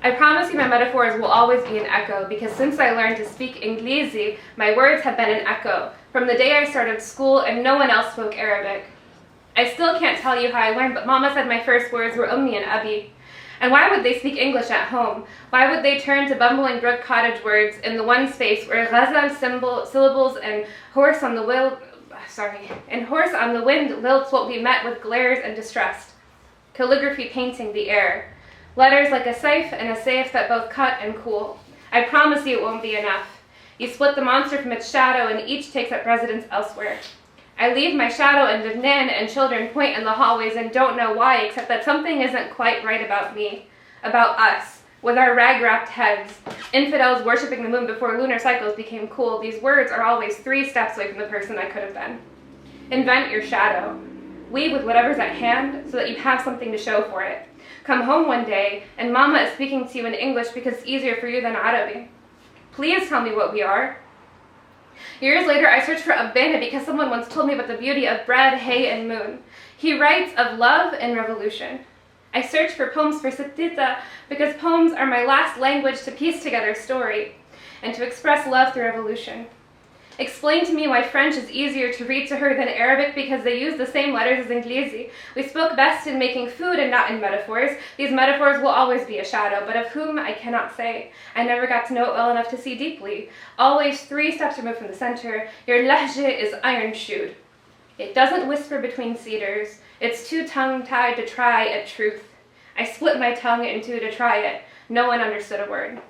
I promise you my metaphors will always be an echo, because since I learned to speak Inglesi, my words have been an echo, from the day I started school and no one else spoke Arabic. I still can't tell you how I learned, but Mama said my first words were Ummi and Abi. And why would they speak English at home? Why would they turn to bumbling Brook Cottage words in the one space where ghazal syllables and horse on the wind lilts what we met with glares and distrust? Calligraphy painting the air. Letters like a saif and a saif that both cut and cool. I promise you it won't be enough. You split the monster from its shadow and each takes up residence elsewhere. I leave my shadow in Lebanon and children point in the hallways and don't know why, except that something isn't quite right about me, about us, with our rag-wrapped heads. Infidels worshipping the moon before lunar cycles became cool. These words are always 3 steps away from the person I could have been. Invent your shadow. Weave with whatever's at hand so that you have something to show for it. Come home one day and Mama is speaking to you in English because it's easier for you than Arabic. Please tell me what we are. Years later, I searched for Abena because someone once told me about the beauty of bread, hay, and moon. He writes of love and revolution. I searched for poems for Sitita because poems are my last language to piece together story and to express love through revolution. Explain to me why French is easier to read to her than Arabic because they use the same letters as Inglesi. We spoke best in making food and not in metaphors. These metaphors will always be a shadow, but of whom I cannot say. I never got to know it well enough to see deeply. Always 3 steps removed from the center, your lahja is iron-shoed. It doesn't whisper between cedars. It's too tongue-tied to try a truth. I split my tongue in 2 to try it. No one understood a word.